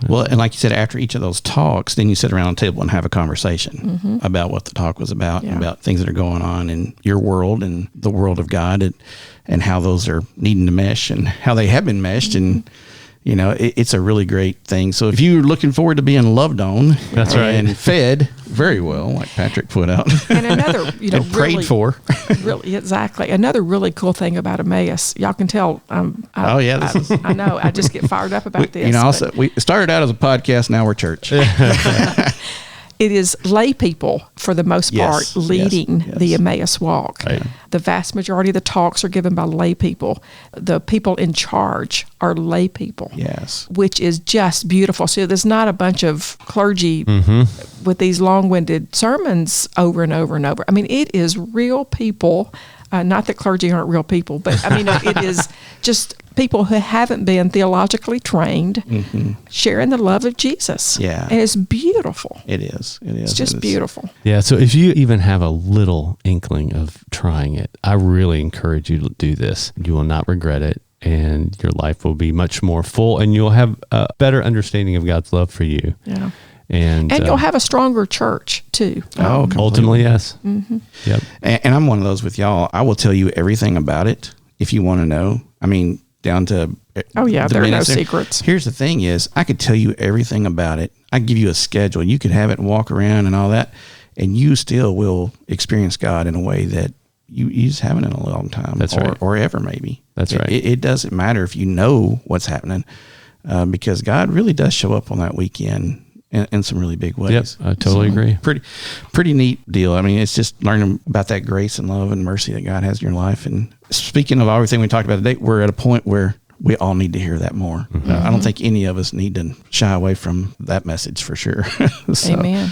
Well, and like you said, after each of those talks, then you sit around a table and have a conversation about what the talk was about, and about things that are going on in your world and the world of God, and how those are needing to mesh and how they have been meshed. And, it's a really great thing. So if you're looking forward to being loved on and fed very well, like Patrick put out, and another, and prayed for. Really, exactly. Another really cool thing about Emmaus, y'all can tell. I know. I just get fired up about this. We started out as a podcast. Now we're church. it is lay people for the most part leading the Emmaus walk. Right. The vast majority of the talks are given by lay people. The people in charge are lay people. Yes. Which is just beautiful. So there's not a bunch of clergy with these long-winded sermons over and over and over. I mean, it is real people. Not that clergy aren't real people, but I mean, it is just people who haven't been theologically trained sharing the love of Jesus. Yeah. And it's beautiful. It is. It's just beautiful. Yeah. So if you even have a little inkling of trying it, I really encourage you to do this. You will not regret it. And your life will be much more full, and you'll have a better understanding of God's love for you. Yeah. And you'll have a stronger church too. Ultimately, yes. Yep. And I'm one of those with y'all. I will tell you everything about it if you want to know. I mean, down to there are no secrets. Here's the thing: is I could tell you everything about it. I give you a schedule. You could have it and walk around and all that, and you still will experience God in a way that you just haven't in a long time. That's right. Or ever maybe. That's right. It doesn't matter if you know what's happening, because God really does show up on that weekend in some really big ways. Yep, I totally agree. Pretty neat deal. I mean, it's just learning about that grace and love and mercy that God has in your life. And speaking of everything we talked about today, we're at a point where we all need to hear that more. I don't think any of us need to shy away from that message for sure. So, amen.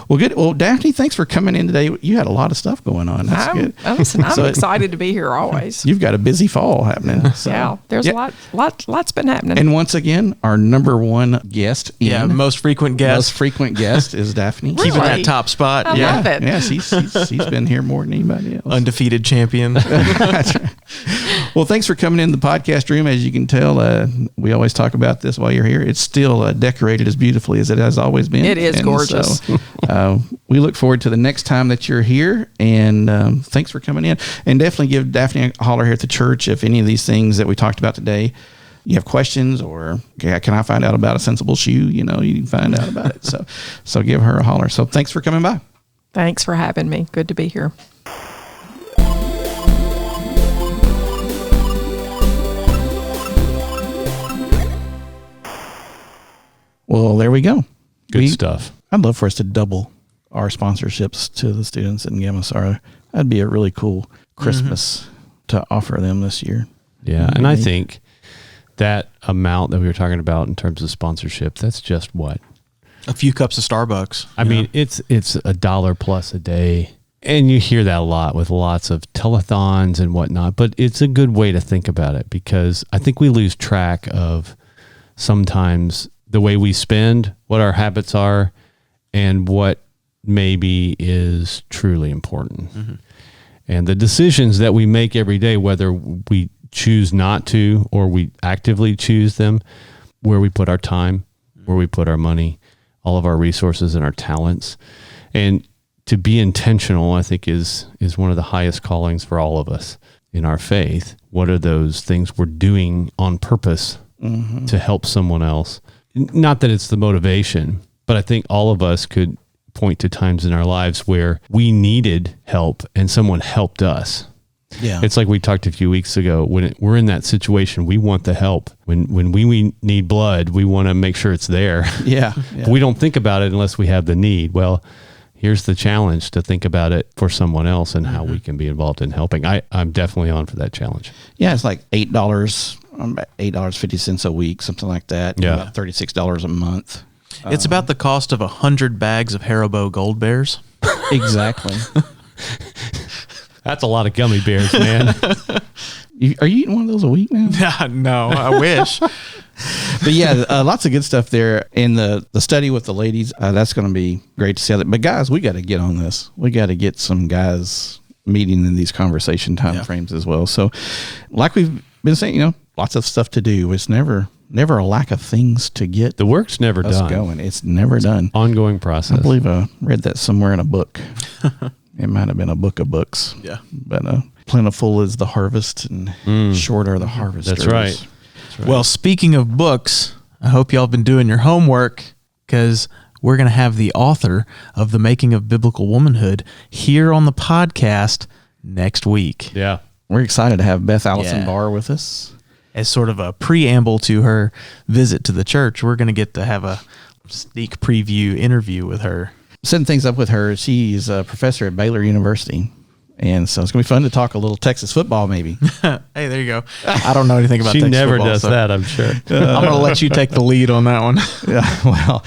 Well, good. Well, Daphne, thanks for coming in today. You had a lot of stuff going on. That's good. I'm excited to be here always. You've got a busy fall happening. So. Yeah, there's a lot's been happening. And once again, our number one guest, most frequent guest is Daphne. Really? Keeping that top spot. I love it. Yeah, he's been here more than anybody else. Undefeated champion. That's right. Well, thanks for coming in the podcast room. As you can tell, we always talk about this while you're here. It's still decorated as beautifully as it has always been. It is gorgeous. So, we look forward to the next time that you're here. And thanks for coming in. And definitely give Daphne a holler here at the church if any of these things that we talked about today, you have questions, or can I find out about a sensible shoe? You can find out about it. So give her a holler. So thanks for coming by. Thanks for having me. Good to be here. Well, there we go. Good stuff. I'd love for us to double our sponsorships to the students in Gamasara. That'd be a really cool Christmas to offer them this year. Yeah, and I think that amount that we were talking about in terms of sponsorship, that's just what? A few cups of Starbucks. I mean, it's $1 plus a day. And you hear that a lot with lots of telethons and whatnot, but it's a good way to think about it, because I think we lose track of sometimes the way we spend, what our habits are, and what maybe is truly important. And the decisions that we make every day, whether we choose not to or we actively choose them, where we put our time, where we put our money, all of our resources and our talents. And to be intentional, I think, is one of the highest callings for all of us in our faith. What are those things we're doing on purpose to help someone else? Not that it's the motivation, but I think all of us could point to times in our lives where we needed help and someone helped us. Yeah. It's like we talked a few weeks ago. When we're in that situation, we want the help. When we need blood, we want to make sure it's there. Yeah. We don't think about it unless we have the need. Well, here's the challenge to think about it for someone else and how we can be involved in helping. I'm definitely on for that challenge. Yeah, it's like $8.50 a week, something like that. Yeah. About $36 a month. It's about the cost of 100 bags of Haribo Gold Bears. Exactly. That's a lot of gummy bears, man. Are you eating one of those a week now? No, I wish. But yeah, lots of good stuff there. And the study with the ladies, that's going to be great to see. But guys, we got to get on this. We got to get some guys meeting in these conversation time frames as well. So like we've been saying, lots of stuff to do. It's never a lack of things to get. The work's never done. Going. It's never done. Ongoing process. I believe I read that somewhere in a book. It might have been a book of books. Yeah. But plentiful is the harvest and short are the harvesters. That's right. Well, speaking of books, I hope y'all have been doing your homework, because we're going to have the author of The Making of Biblical Womanhood here on the podcast next week. Yeah. We're excited to have Beth Allison Barr with us. As sort of a preamble to her visit to the church, we're going to get to have a sneak preview interview with her. setting things up with her. She's a professor at Baylor University. And so it's going to be fun to talk a little Texas football, maybe. Hey, there you go. I don't know anything about Texas never football. She never does that, I'm sure. I'm going to let you take the lead on that one. Yeah,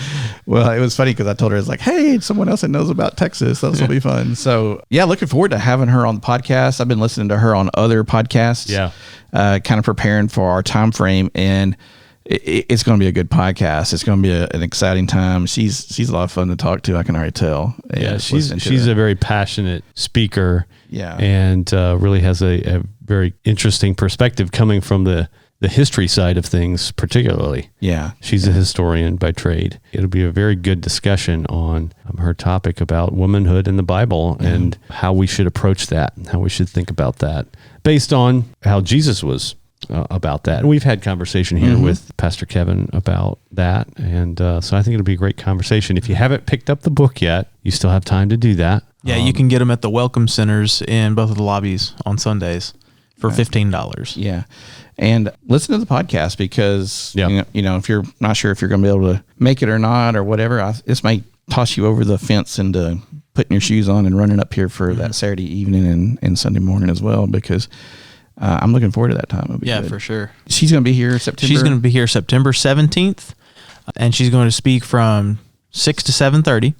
well, it was funny because I told her, it's like, hey, someone else that knows about Texas. This will be fun. So, yeah, looking forward to having her on the podcast. I've been listening to her on other podcasts. Yeah. Kind of preparing for our time frame. And it's going to be a good podcast. It's going to be an exciting time. She's a lot of fun to talk to. I can already tell. Yeah, she's a very passionate speaker. Yeah, and really has a very interesting perspective coming from the history side of things, particularly. Yeah, she's a historian by trade. It'll be a very good discussion on her topic about womanhood in the Bible and how we should approach that, and how we should think about that, based on how Jesus was. About that. And we've had conversation here with Pastor Kevin about that. And so I think it'll be a great conversation. If you haven't picked up the book yet, you still have time to do that. Yeah, you can get them at the welcome centers in both of the lobbies on Sundays for $15. Yeah. And listen to the podcast because, you know, if you're not sure if you're going to be able to make it or not or whatever, this might toss you over the fence into putting your shoes on and running up here for that Saturday evening and Sunday morning as well, because I'm looking forward to that time. Yeah, for sure. She's going to be here September. She's going to be here September 17th, and she's going to speak from 6 to 7:30.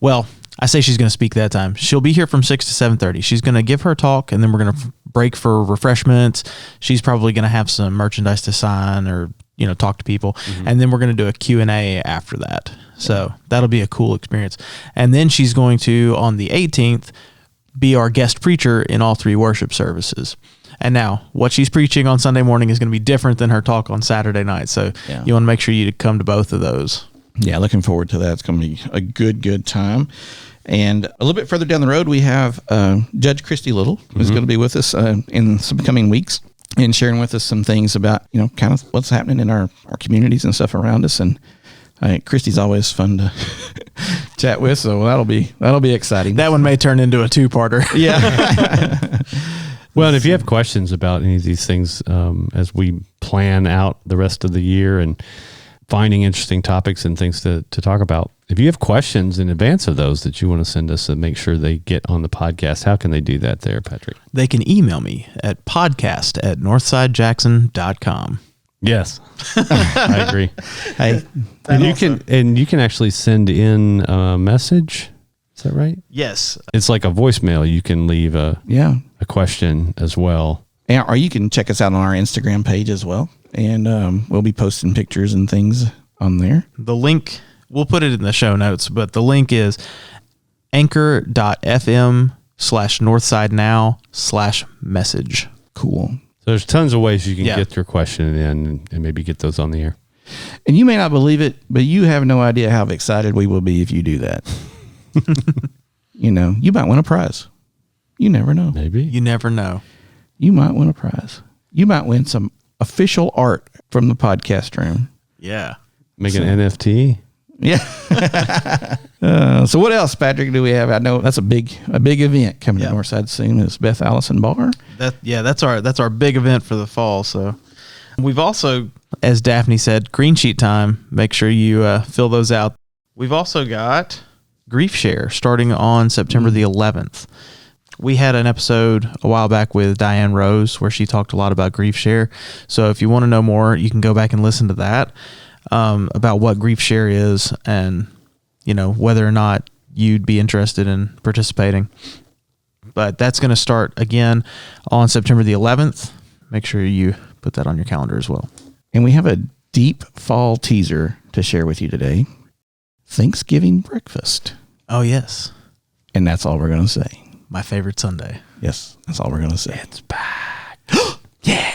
Well, I say she's going to speak that time. She'll be here from 6 to 7:30. She's going to give her talk, and then we're going to break for refreshments. She's probably going to have some merchandise to sign or, talk to people. And then we're going to do a Q&A after that. So that'll be a cool experience. And then she's going to, on the 18th, be our guest preacher in all 3 worship services. And now, what she's preaching on Sunday morning is going to be different than her talk on Saturday night. So you want to make sure you come to both of those. Yeah, looking forward to that. It's going to be a good time. And a little bit further down the road, we have Judge Christy Little, who's going to be with us in some coming weeks and sharing with us some things about, kind of what's happening in our communities and stuff around us. And Christy's always fun to chat with, so that'll be exciting. That one may turn into a 2-parter. Yeah. Well, and if you have questions about any of these things as we plan out the rest of the year and finding interesting topics and things to talk about, if you have questions in advance of those that you want to send us and make sure they get on the podcast, how can they do that there, Patrick? They can email me at podcast@northsidejackson.com. Yes, I agree. Hey, and you can actually send in a message. Is that right? Yes. It's like a voicemail. You can leave a question as well. Or you can check us out on our Instagram page as well. And we'll be posting pictures and things on there. The link, we'll put it in the show notes, but the link is anchor.fm/Northside Now/message. Cool. So there's tons of ways you can get your question in and maybe get those on the air. And you may not believe it, but you have no idea how excited we will be if you do that. You might win a prize. You never know. Maybe. You never know. You might win a prize. You might win some official art from the podcast room. Yeah. Make an NFT. Yeah. So what else, Patrick, do we have? I know that's a big event coming to Northside soon. Is Beth Allison Bar. That's our big event for the fall. So we've also, as Daphne said, green sheet time. Make sure you fill those out. We've also got Grief Share starting on September the 11th. We had an episode a while back with Diane Rose where she talked a lot about Grief Share. So if you want to know more, you can go back and listen to that about what Grief Share is and, whether or not you'd be interested in participating. But that's going to start again on September the 11th. Make sure you put that on your calendar as well. And we have a deep fall teaser to share with you today. Thanksgiving breakfast. Oh, yes. And that's all we're going to say. My favorite Sunday. Yes, that's all we're going to say. It's back. Yeah.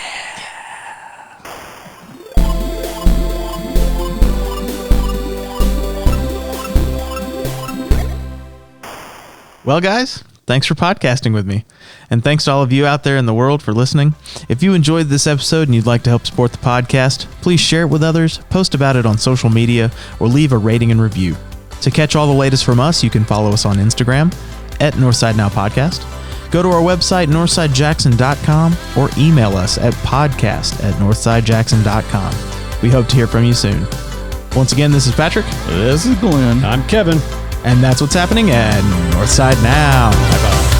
Well, guys, thanks for podcasting with me. And thanks to all of you out there in the world for listening. If you enjoyed this episode and you'd like to help support the podcast, please share it with others, post about it on social media, or leave a rating and review. To catch all the latest from us, you can follow us on Instagram at Northside Now Podcast. Go to our website, northsidejackson.com, or email us at podcast@northsidejackson.com. We hope to hear from you soon. Once again, this is Patrick. This is Glenn. I'm Kevin. And that's what's happening at Northside Now. Bye-bye.